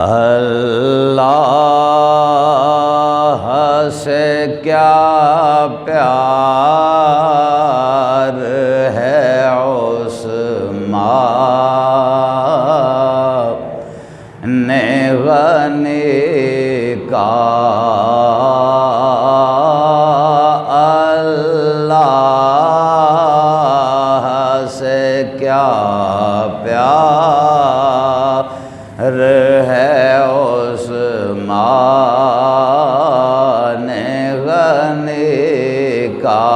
اللہ سے کیا پیار ہے عثمان غنی کا، اللہ سے کیا پیار ہے عثمان غنی کا،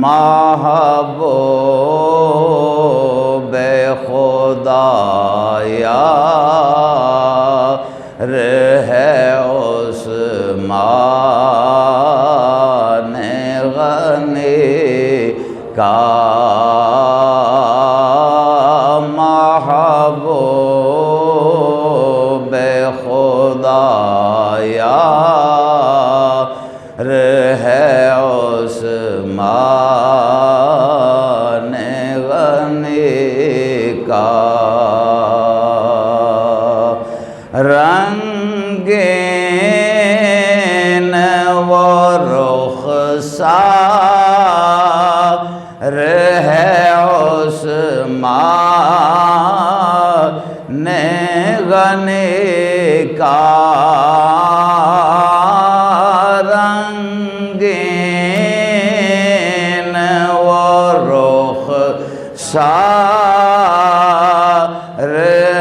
محبوب خدا یار ہے عثمان غنی کا، محبوب خدا یار ہے عثمان غنی کا، رنگین و رخسار ہے عثمان غنی کا، رنگین و رخسار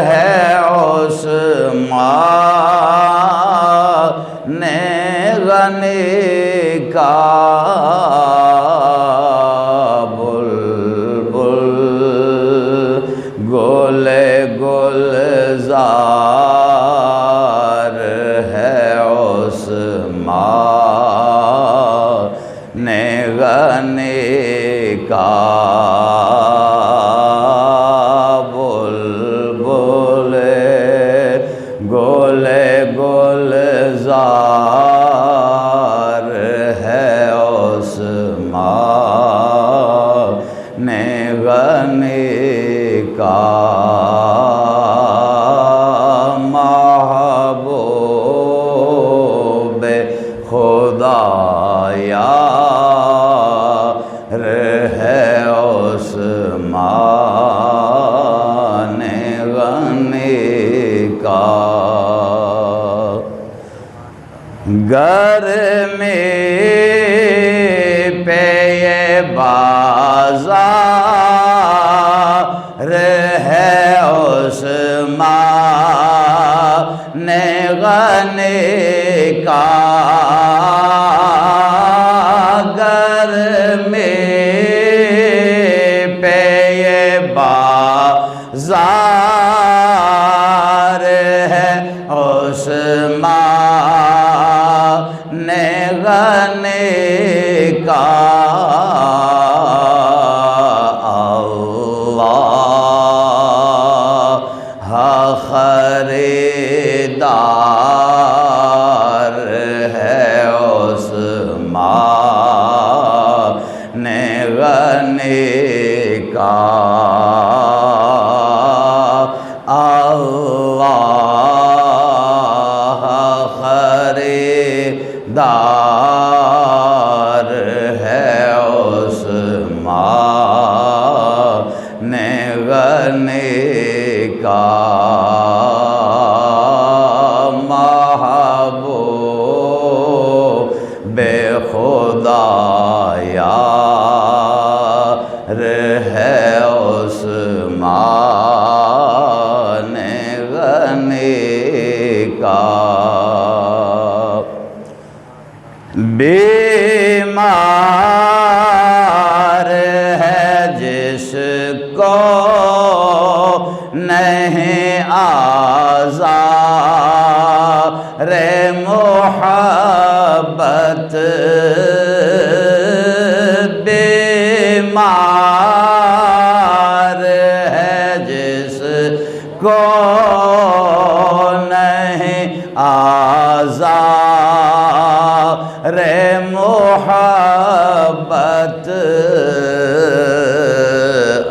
ہے عثمان غنی کا، بلبل گل گلزار ہے عثمان غنی کا، بلبل گل گلزار ہے عثمان غنی کا، محبوب خدا یار ہے عثمان غنی کا، گرمی پہ یہ بازار ہے عثمان غنی کا، گرمی پہ یہ بازار ہے عثمان غنی کا، اللہ خریدار ہے عثمان غنی کا، اللہ خریدار ہے عثمان غنی کا، محبوب خدا یار ہے عثمان غنی کا، بیمار ہے جس کو نہیں آزار محبت، بیمار ہے جس کو نہیں آزار محبت،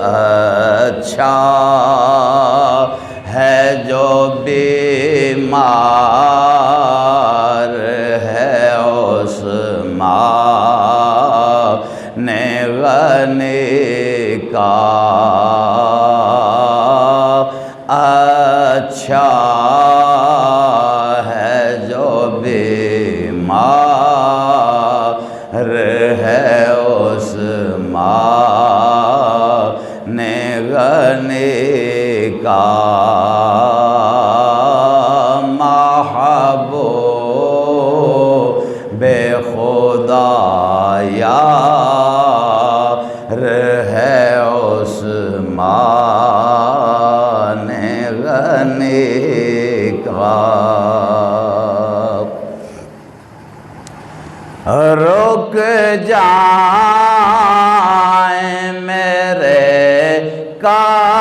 اچھا اچھا ہے جو بیمار ہے اس مان غنی کا محبوب خدا یار ہے اس مان غنی کا رک جائیں میرے کام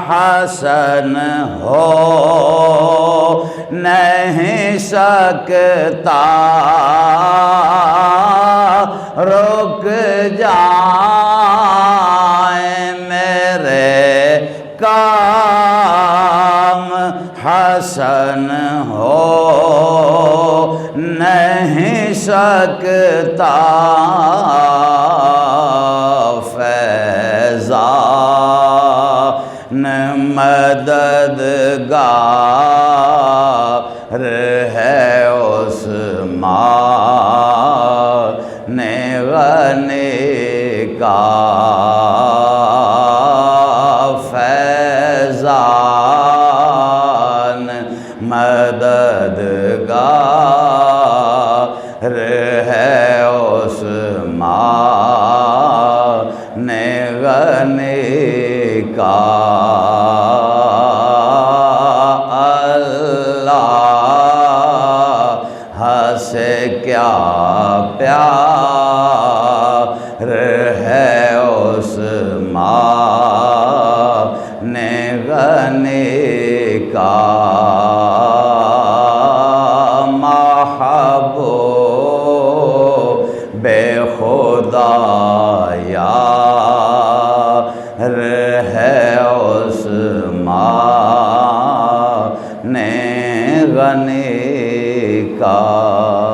حسن ہو نہیں سکتا رک جائیں میرے کام حسن ہو نہیں سکتا فیضان مددگار ہے اس مان غنی کا فیضان مددگار ہے اس مان غنی کا اللہ سے کیا پیار ہے اس مان غنی کا محبوب خدا یار ہے اس مان غنی کا